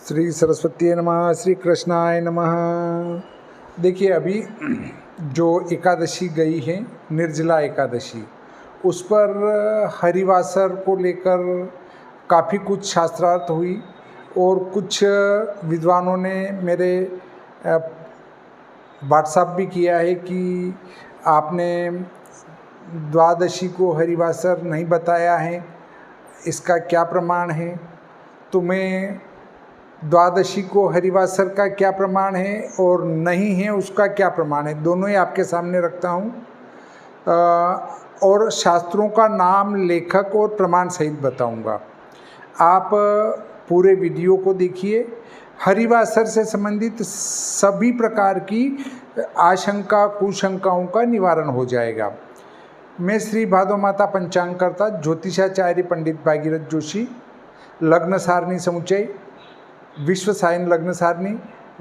श्री सरस्वती नमः, श्री कृष्णाय नमः। देखिए, अभी जो एकादशी गई है, निर्जला एकादशी, उस पर हरिवासर को लेकर काफ़ी कुछ शास्त्रार्थ हुई और कुछ विद्वानों ने मेरे व्हाट्सएप भी किया है कि आपने द्वादशी को हरिवासर नहीं बताया है, इसका क्या प्रमाण है। तो मैं द्वादशी को हरिवासर का क्या प्रमाण है और नहीं है उसका क्या प्रमाण है, दोनों ही आपके सामने रखता हूँ और शास्त्रों का नाम, लेखक और प्रमाण सहित बताऊँगा। आप पूरे वीडियो को देखिए। हरिवासर से संबंधित सभी प्रकार की आशंका, कुशंकाओं का निवारण हो जाएगा। मैं श्री भादो माता पंचांगकर्ता ज्योतिषाचार्य पंडित भागीरथ जोशी, लग्न सारणी समुच्चय, विश्व सायन लग्न सारणी,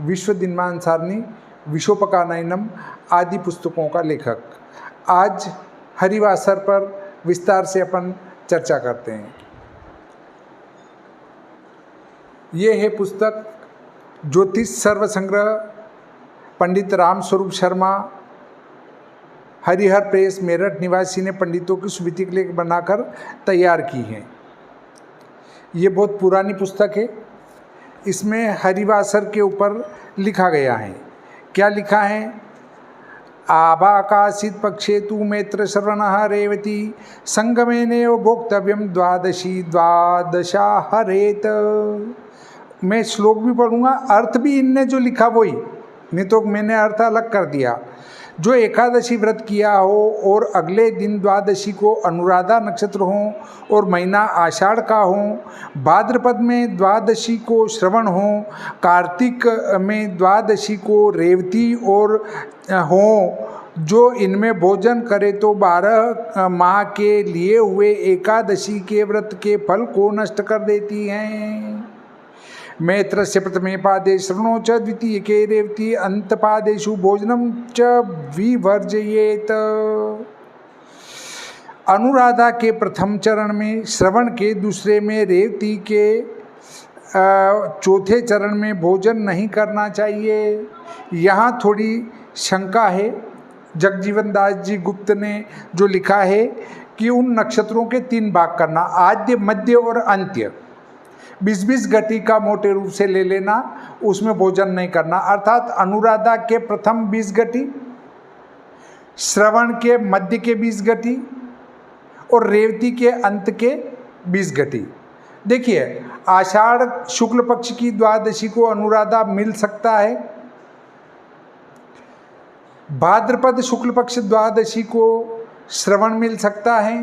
विश्व दिनमान सारणी, विशोपकानयनम आदि पुस्तकों का लेखक, आज हरिवासर पर विस्तार से अपन चर्चा करते हैं। ये है पुस्तक ज्योतिष सर्व संग्रह, पंडित राम स्वरूप शर्मा, हरिहर प्रेस मेरठ निवासी ने पंडितों की सुविधि के लिए बनाकर तैयार की है। ये बहुत पुरानी पुस्तक है। इसमें हरिवासर के ऊपर लिखा गया है। क्या लिखा है? आभाकाशित पक्षे तु मैत्र श्रवणः रेवती संगमेनेव भोक्तव्यम द्वादशी द्वादशा हरेत। मैं श्लोक भी पढ़ूंगा, अर्थ भी इनने जो लिखा वही, नहीं तो मैंने अर्थ अलग कर दिया। जो एकादशी व्रत किया हो और अगले दिन द्वादशी को अनुराधा नक्षत्र हो और महीना आषाढ़ का हो, भाद्रपद में द्वादशी को श्रवण हो, कार्तिक में द्वादशी को रेवती और हो, जो इनमें भोजन करे तो 12 माह के लिए हुए एकादशी के व्रत के फल को नष्ट कर देती हैं। मैत्रस्य प्रथमे पादे श्रवणो च द्वितीय के रेवती अंतपादेषु भोजनम च विवर्जयेत। अनुराधा के प्रथम चरण में, श्रवण के दूसरे में, रेवती के चौथे चरण में भोजन नहीं करना चाहिए। यहाँ थोड़ी शंका है। जगजीवन दास जी गुप्त ने जो लिखा है कि उन नक्षत्रों के 3 भाग करना, आद्य, मध्य और अंत्य, 20-20 घटी का मोटे रूप से ले लेना, उसमें भोजन नहीं करना। अर्थात अनुराधा के प्रथम 20 घटी, श्रवण के मध्य के 20 घटी और रेवती के अंत के 20 घटी। देखिए, आषाढ़ शुक्ल पक्ष की द्वादशी को अनुराधा मिल सकता है, भाद्रपद शुक्ल पक्ष द्वादशी को श्रवण मिल सकता है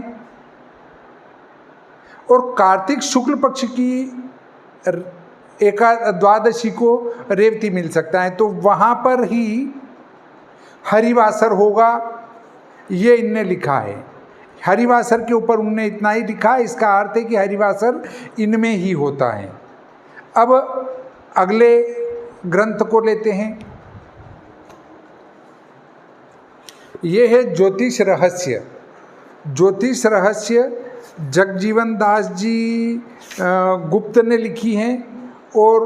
और कार्तिक शुक्ल पक्ष की द्वादशी को रेवती मिल सकता है। तो वहाँ पर ही हरिवासर होगा, ये इनने लिखा है। हरिवासर के ऊपर उनने इतना ही लिखा है, इसका अर्थ है कि हरिवासर इनमें ही होता है। अब अगले ग्रंथ को लेते हैं। ये है ज्योतिष रहस्य। ज्योतिष रहस्य जगजीवन दास जी गुप्त ने लिखी हैं और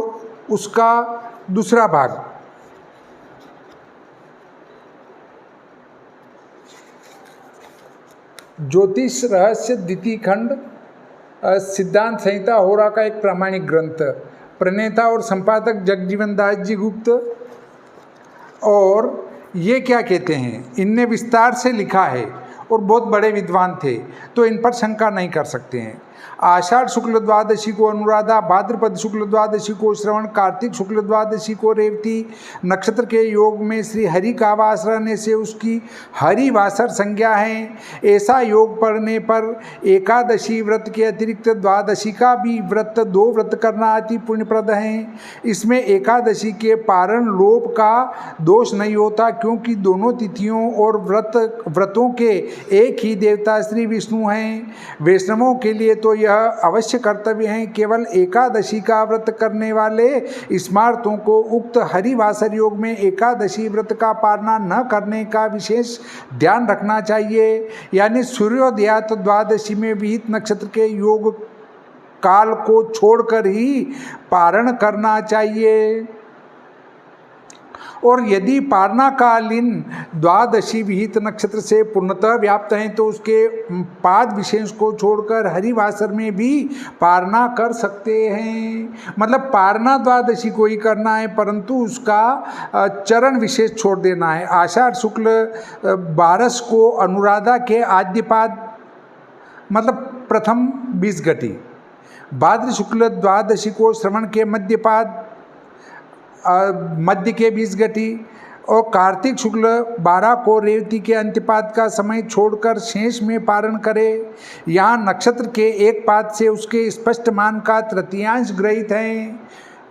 उसका दूसरा भाग ज्योतिष रहस्य द्वितीय खंड, सिद्धांत संहिता होरा का एक प्रामाणिक ग्रंथ, प्रणेता और संपादक जगजीवन दास जी गुप्त। और ये क्या कहते हैं, इनने विस्तार से लिखा है और बहुत बड़े विद्वान थे, तो इन पर शंका नहीं कर सकते हैं। आषाढ़ शुक्ल द्वादशी को अनुराधा, भाद्रपद शुक्ल द्वादशी को श्रवण, कार्तिक शुक्ल द्वादशी को रेवती नक्षत्र के योग में श्री हरि का वास रहने से उसकी हरिवासर संज्ञा है। ऐसा योग पड़ने पर एकादशी व्रत के अतिरिक्त द्वादशी का भी व्रत, 2 व्रत करना अति पुण्यप्रद है। इसमें एकादशी के पारण लोप का दोष नहीं होता, क्योंकि दोनों तिथियों और व्रतों के एक ही देवता श्री विष्णु हैं। वैष्णवों के लिए तो यह अवश्य कर्तव्य है, केवल एकादशी का व्रत करने वाले स्मार्तों को उक्त हरिवासर योग में एकादशी व्रत का पालना न करने का विशेष ध्यान रखना चाहिए। यानी सूर्योदयात द्वादशी में विहित नक्षत्र के योग काल को छोड़कर ही पारण करना चाहिए। और यदि पारणाकालीन द्वादशी विहित नक्षत्र से पूर्णतः व्याप्त हैं तो उसके पाद विशेष को छोड़कर हरिवासर में भी पारना कर सकते हैं। मतलब पारना द्वादशी को ही करना है, परंतु उसका चरण विशेष छोड़ देना है। आषाढ़ शुक्ल 12 को अनुराधा के आद्यपाद मतलब प्रथम 20 घटी, भाद्र शुक्ल द्वादशी को श्रवण के मध्यपाद मध्य के 20 घटी और कार्तिक शुक्ल 12 को रेवती के अंत्यपाद का समय छोड़कर शेष में पारण करे। यहाँ नक्षत्र के एक पाद से उसके स्पष्ट मान का तृतीयांश ग्रहित है।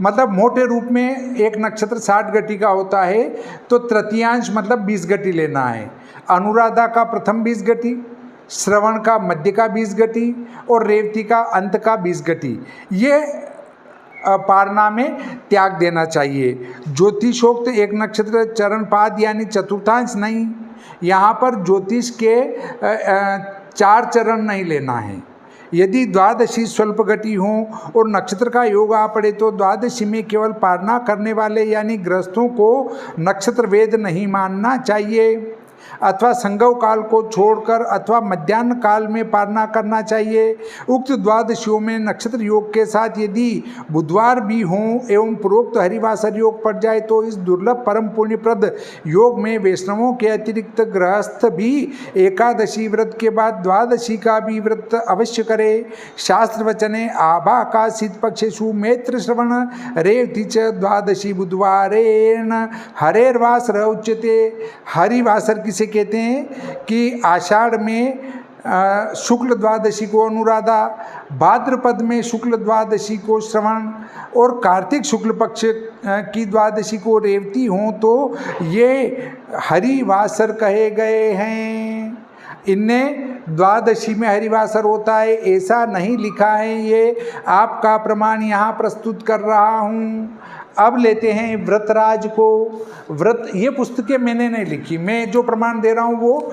मतलब मोटे रूप में एक नक्षत्र 60 घटी का होता है तो तृतीयांश मतलब 20 घटी लेना है। अनुराधा का प्रथम 20 घटी, श्रवण का मध्य का 20 घटी और रेवती का अंत का 20 घटी, ये पारना में त्याग देना चाहिए। ज्योतिषोक्त एक नक्षत्र चरणपाद यानी चतुर्थांश नहीं, यहाँ पर ज्योतिष के 4 चरण नहीं लेना है। यदि द्वादशी स्वल्प घटी हो और नक्षत्र का योग आ पड़े तो द्वादशी में केवल पारना करने वाले यानी गृहस्थों को नक्षत्र वेद नहीं मानना चाहिए अथवा संगव काल को छोड़कर अथवा मध्याह्न काल में पारना करना चाहिए। उक्त द्वादशियों में नक्षत्र योग के साथ यदि बुधवार भी हों एवं पूर्वोक्त हरिवासर योग पड़ जाए तो इस दुर्लभ परम पुण्यप्रद योग में वैष्णवों के अतिरिक्त गृहस्थ भी एकादशी व्रत के बाद द्वादशी का भी व्रत अवश्य करे। शास्त्र वचने आभा का शीत पक्षेषु मैत्र श्रवण रेवती च द्वादशी बुधवारेण हरेर्वासर उच्यते। हरिवासर किसे कहते हैं कि आषाढ़ में शुक्ल द्वादशी को अनुराधा, भाद्रपद में शुक्ल द्वादशी को श्रवण और कार्तिक शुक्ल पक्ष की द्वादशी को रेवती हों तो ये हरिवासर कहे गए हैं। इनने द्वादशी में हरिवासर होता है ऐसा नहीं लिखा है, ये आपका प्रमाण यहाँ प्रस्तुत कर रहा हूँ। अब लेते हैं व्रतराज को। व्रत ये पुस्तकें मैंने नहीं लिखी, मैं जो प्रमाण दे रहा हूँ वो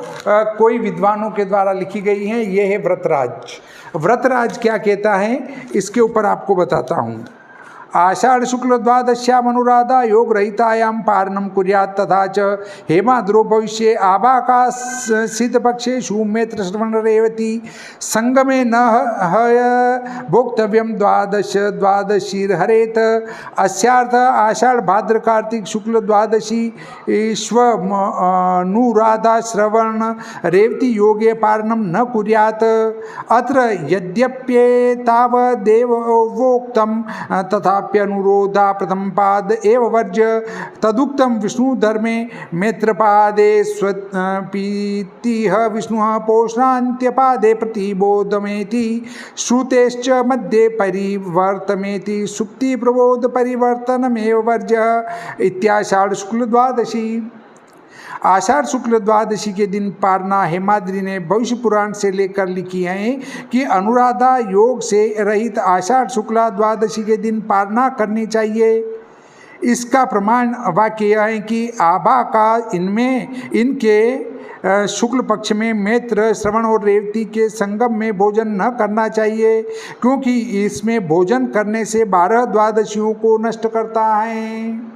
कोई विद्वानों के द्वारा लिखी गई हैं। ये है व्रतराज। व्रतराज क्या कहता है इसके ऊपर आपको बताता हूँ। आषाढ़ शुक्ल द्वादश्याम अनुराधा योग रहितायाम पारणम कुर्यात् तथा च हेमाद्रो भविष्ये आभाकाशीत पक्षेषु मैत्र श्रवण रेवती संगमे न हय भोक्तव्यम द्वादश द्वादशीर हरेत। अस्यार्थ आषाढ़ भाद्र कार्तिक शुक्ल द्वादशी अनुराधा श्रवण रेवती योगे पारणम न कुर्यात्। अत्र यद्यप्येतावदेव वोक्तम तथा अनुरोधा प्रथम पाद एव वर्ज्य तदुक्तम विष्णु धर्मे मैत्रपादे स्वपीतिः विष्णु पोषणान्त्यपादे प्रतिबोधमेति श्रुतेश्च मध्ये परिवर्तमेति सुप्ति प्रबोध परिवर्तनमेव वर्ज्य। इत्याषाढ़ शुक्ल द्वादशी। आषाढ़ शुक्ल द्वादशी के दिन पारना हेमाद्रि ने भविष्य पुराण से लेकर लिखी है कि अनुराधा योग से रहित आषाढ़ शुक्ला द्वादशी के दिन पारना करनी चाहिए। इसका प्रमाण वाक्य यह है कि आभा का इनके शुक्ल पक्ष में मैत्र श्रवण और रेवती के संगम में भोजन न करना चाहिए क्योंकि इसमें भोजन करने से 12 द्वादशियों को नष्ट करता है।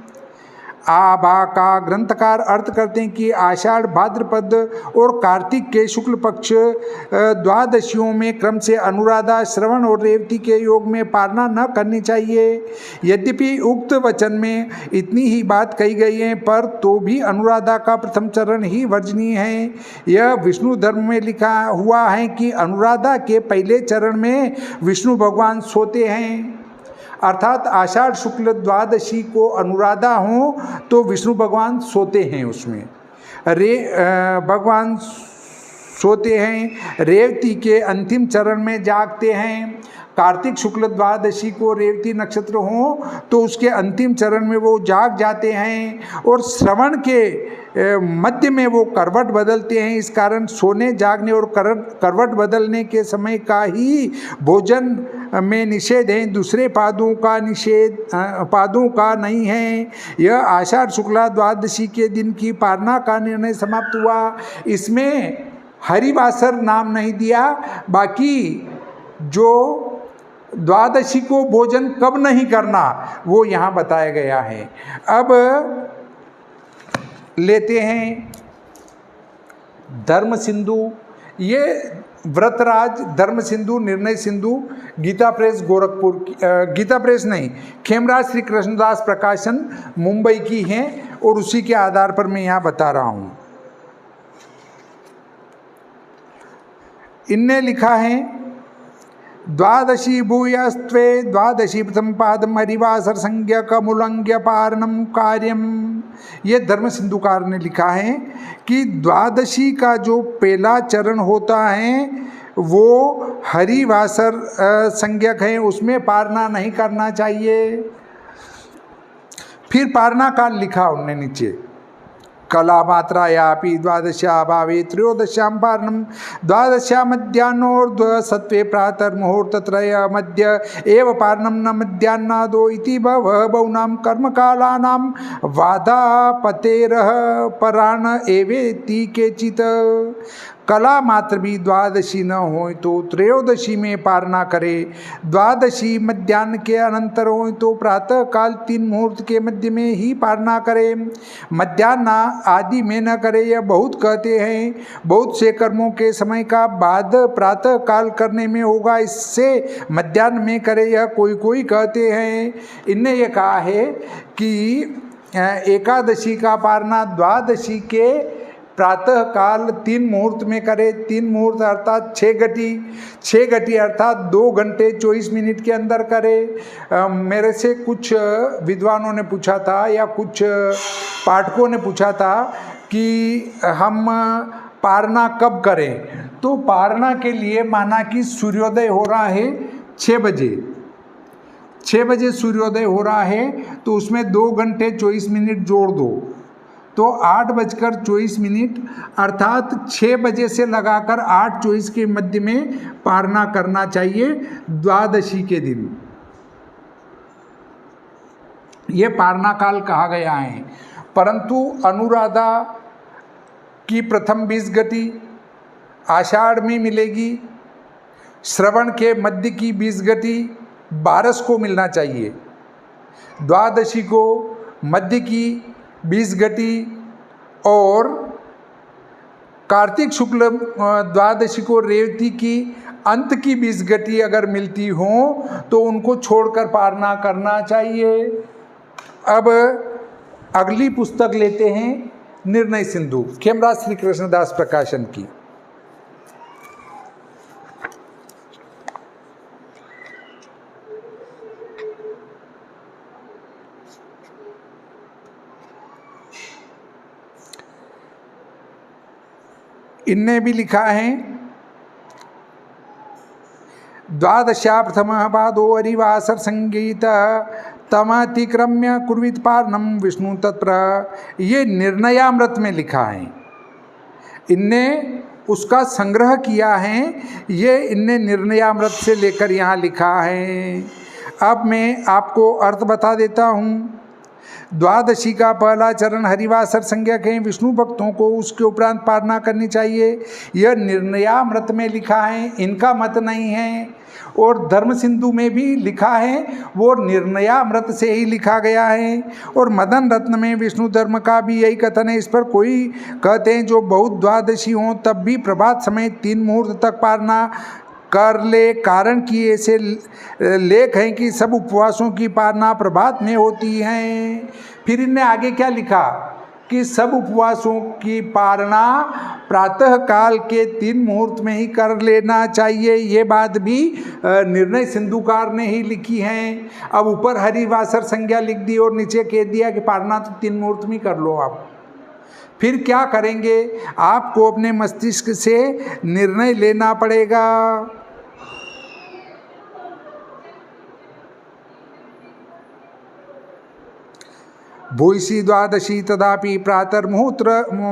आभा का ग्रंथकार अर्थ करते हैं कि आषाढ़ भाद्रपद और कार्तिक के शुक्ल पक्ष द्वादशियों में क्रम से अनुराधा श्रवण और रेवती के योग में पारना न करनी चाहिए। यद्यपि उक्त वचन में इतनी ही बात कही गई है पर तो भी अनुराधा का प्रथम चरण ही वर्जनीय है। यह विष्णु धर्म में लिखा हुआ है कि अनुराधा के पहले चरण में विष्णु भगवान सोते हैं। अर्थात आषाढ़ शुक्ल द्वादशी को अनुराधा हो तो विष्णु भगवान सोते हैं, उसमें भगवान सोते हैं। रेवती के अंतिम चरण में जागते हैं। कार्तिक शुक्ल द्वादशी को रेवती नक्षत्र हो तो उसके अंतिम चरण में वो जाग जाते हैं और श्रवण के मध्य में वो करवट बदलते हैं। इस कारण सोने जागने और करवट बदलने के समय का ही भोजन में निषेध है, दूसरे पादों का निषेध पादों का नहीं है। यह आषाढ़ शुक्ला द्वादशी के दिन की पारना का निर्णय समाप्त हुआ। इसमें हरिवासर नाम नहीं दिया, बाकी जो द्वादशी को भोजन कब नहीं करना वो यहाँ बताया गया है। अब लेते हैं धर्म सिंधु, ये व्रतराज, धर्म सिंधु, निर्णय सिंधु, गीता प्रेस गोरखपुर की, गीता प्रेस नहीं, खेमराज श्री कृष्णदास प्रकाशन मुंबई की हैं और उसी के आधार पर मैं यहाँ बता रहा हूँ। इनने लिखा है द्वादशी भूयस्त्वे द्वादशी प्रथम पादम हरिवासर संज्ञा कमुलंग्य पारणम कार्यम। ये धर्म सिंधुकार ने लिखा है कि द्वादशी का जो पहला चरण होता है वो हरिवासर संज्ञक है, उसमें पारना नहीं करना चाहिए। फिर पारना काल लिखा उनने नीचे, कला मात्रायापि द्वादश्या भावे त्रयोदश्यां पारणम द्वादश्या मध्याह्नोर्ध्वसत्वे प्रातर्मुहूर्तत्रय मध्य एव पारणम न मध्याह्नादो इति बहुनां कर्मकालानां वादापतेरः पराण एवेति केचित्। कला मात्र भी द्वादशी न हो तो त्रयोदशी में पारना करे, द्वादशी मध्याह्न के अनंतर हो तो प्रातः काल 3 मुहूर्त के मध्य में ही पारना करे, मध्याह्न आदि में न करे। यह बहुत कहते हैं, बहुत से कर्मों के समय का बाद प्रातः काल करने में होगा, इससे मध्याह्न में करे, यह कोई कहते हैं। इनने ये कहा है कि एकादशी का पारना द्वादशी के प्रातः काल 3 मुहूर्त में करे। 3 मुहूर्त अर्थात 6 घटी अर्थात 2 घंटे 24 मिनट के अंदर करे। मेरे से कुछ विद्वानों ने पूछा था या कुछ पाठकों ने पूछा था कि हम पारना कब करें, तो पारना के लिए माना कि सूर्योदय हो रहा है 6 बजे, 6 बजे सूर्योदय हो रहा है तो उसमें 2 घंटे 24 मिनट जोड़ दो तो 8:24 अर्थात 6 बजे से लगाकर 8:24 के मध्य में पारना करना चाहिए द्वादशी के दिन। ये पारना काल कहा गया है। परंतु अनुराधा की प्रथम 20 घटी आषाढ़ में मिलेगी, श्रवण के मध्य की 20 घटी 12 को मिलना चाहिए, द्वादशी को मध्य की 20 घटी और कार्तिक शुक्ल द्वादशी को रेवती की अंत की 20 घटी अगर मिलती हो तो उनको छोड़कर पारना करना चाहिए। अब अगली पुस्तक लेते हैं निर्णय सिंधु, खेमराज श्री कृष्णदास प्रकाशन की। इनने भी लिखा है द्वादशा प्रथम पादो हरिवासर संगीत तमतिक्रम्य कुर्वित पारणम विष्णु तत्पर। ये निर्णयामृत में लिखा है, इनने उसका संग्रह किया है, ये इनने निर्णयामृत से लेकर यहाँ लिखा है। अब मैं आपको अर्थ बता देता हूँ। द्वादशी का पहला चरण हरिवासर संज्ञक है, विष्णु भक्तों को उसके उपरांत पारना करनी चाहिए। यह निर्णयामृत में लिखा है, इनका मत नहीं है। और धर्म सिंधु में भी लिखा है, वो निर्णयामृत से ही लिखा गया है। और मदन रत्न में विष्णु धर्म का भी यही कथन है। इस पर कोई कहते हैं जो बहुत द्वादशी हों तब भी प्रभात समय 3 मुहूर्त तक पारना कर ले, कारण कि ऐसे लेख हैं कि सब उपवासों की पारना प्रभात में होती हैं। फिर इनने आगे क्या लिखा कि सब उपवासों की पारना प्रातः काल के 3 मुहूर्त में ही कर लेना चाहिए। ये बात भी निर्णय सिंधुकार ने ही लिखी है। अब ऊपर हरिवासर संज्ञा लिख दी और नीचे कह दिया कि पारना तो 3 मुहूर्त में कर लो आप। फिर क्या करेंगे, आपको अपने मस्तिष्क से निर्णय लेना पड़ेगा। भूयसी द्वादशी तदापि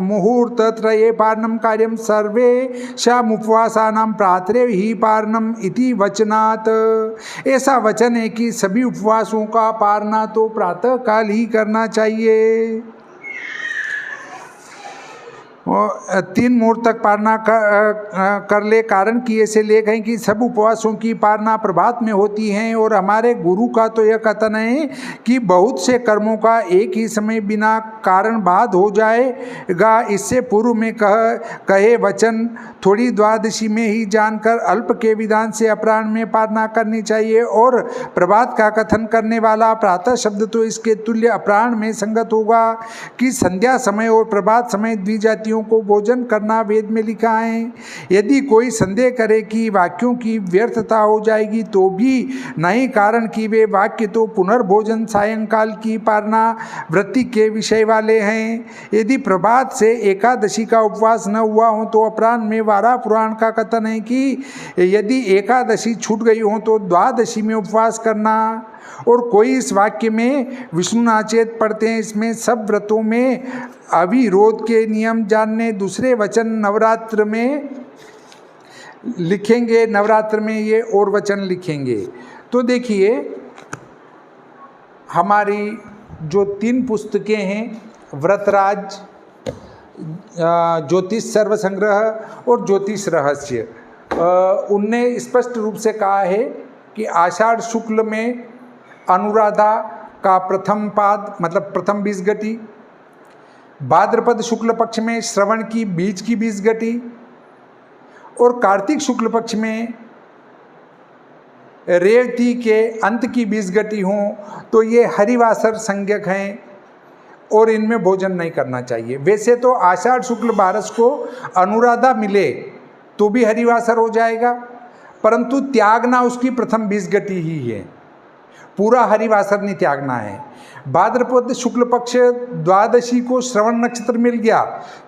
मुहूर्तत्रये पारणं कार्यं सर्वेषाम् उपवासानां प्रातरे ही पारणम इति वचनात्। ऐसा वचन है कि सभी उपवासों का पारना तो प्रातः काल ही करना चाहिए। 3 मुहूर्त तक पारना कर ले। कारण कि ऐसे लेख हैं कि सब उपवासों की पारना प्रभात में होती हैं, और हमारे गुरु का तो यह कथन है कि बहुत से कर्मों का एक ही समय बिना कारण बाद हो जाएगा। इससे पूर्व में कहे वचन थोड़ी द्वादशी में ही जानकर अल्प के विधान से अपराह्न में पारना करनी चाहिए, और प्रभात का कथन करने वाला प्रातः शब्द तो इसके तुल्य अपराह्न में संगत होगा कि संध्या समय और प्रभात समय द्विजातियों को भोजन करना वेद में लिखा है। यदि कोई संदेह करे कि वाक्यों की व्यर्थता हो जाएगी तो भी नहीं, कारण कि वे वाक्य तो पुनर्भोजन सायंकाल की पारना वृत्ति के विषय वाले हैं। यदि प्रभात से एकादशी का उपवास न हुआ हो तो अपराह्न में वारा पुराण का कथन है कि यदि एकादशी छूट गई हो तो द्वादशी में उपवास करना। और कोई इस वाक्य में विष्णु नाचेत पढ़ते हैं। इसमें सब व्रतों में अविरोध के नियम जानने। दूसरे वचन नवरात्र में लिखेंगे, नवरात्र में ये और वचन लिखेंगे। तो देखिए, हमारी जो 3 पुस्तकें हैं, व्रतराज, ज्योतिष सर्वसंग्रह और ज्योतिष रहस्य, उनने स्पष्ट रूप से कहा है कि आषाढ़ शुक्ल में अनुराधा का प्रथम पाद मतलब प्रथम 20 घटी, भाद्रपद शुक्ल पक्ष में श्रवण की बीज की 20 घटी, और कार्तिक शुक्ल पक्ष में रेवती के अंत की 20 घटी हों तो ये हरिवासर संज्ञक हैं और इनमें भोजन नहीं करना चाहिए। वैसे तो आषाढ़ शुक्ल 12 को अनुराधा मिले तो भी हरिवासर हो जाएगा, परंतु त्यागना उसकी प्रथम 20 घटी ही है, पूरा हरिवासर नहीं त्यागना है। भाद्रपद शुक्ल पक्ष द्वादशी को श्रवण नक्षत्र मिल गया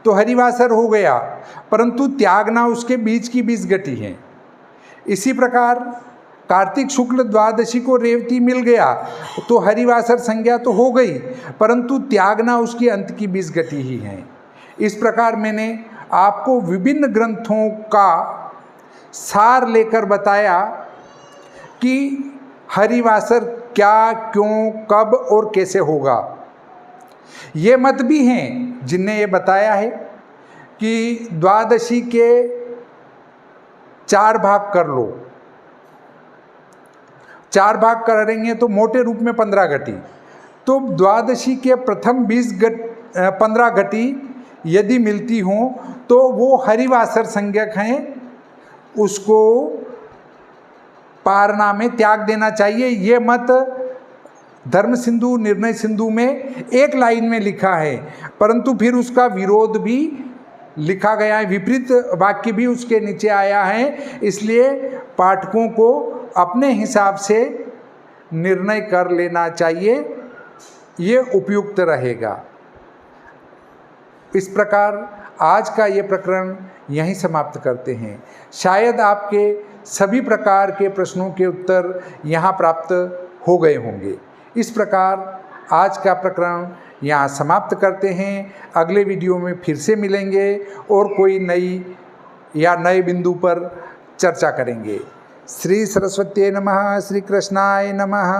तो हरिवासर हो गया, परंतु त्यागना उसके बीच की 20 घटी है। इसी प्रकार कार्तिक शुक्ल द्वादशी को रेवती मिल गया तो हरिवासर संज्ञा तो हो गई, परंतु त्यागना उसकी अंत की 20 घटी ही है। इस प्रकार मैंने आपको विभिन्न ग्रंथों का सार लेकर बताया कि हरिवासर क्या, क्यों, कब और कैसे होगा। ये मत भी हैं जिनने ये बताया है कि द्वादशी के 4 भाग कर लो, 4 भाग करेंगे तो मोटे रूप में 15 घटी। तो द्वादशी के प्रथम 15 घटी यदि मिलती हों तो वो हरिवासर संज्ञक हैं, उसको पारना में त्याग देना चाहिए। ये मत धर्म सिंधु निर्णय सिंधु में एक लाइन में लिखा है, परंतु फिर उसका विरोध भी लिखा गया है, विपरीत वाक्य भी उसके नीचे आया है। इसलिए पाठकों को अपने हिसाब से निर्णय कर लेना चाहिए, ये उपयुक्त रहेगा। इस प्रकार आज का ये प्रकरण यहीं समाप्त करते हैं। शायद आपके सभी प्रकार के प्रश्नों के उत्तर यहाँ प्राप्त हो गए होंगे। इस प्रकार आज का प्रकरण यहाँ समाप्त करते हैं। अगले वीडियो में फिर से मिलेंगे और कोई नई या नए बिंदु पर चर्चा करेंगे। श्री सरस्वती नमः। श्री कृष्णाय नमः।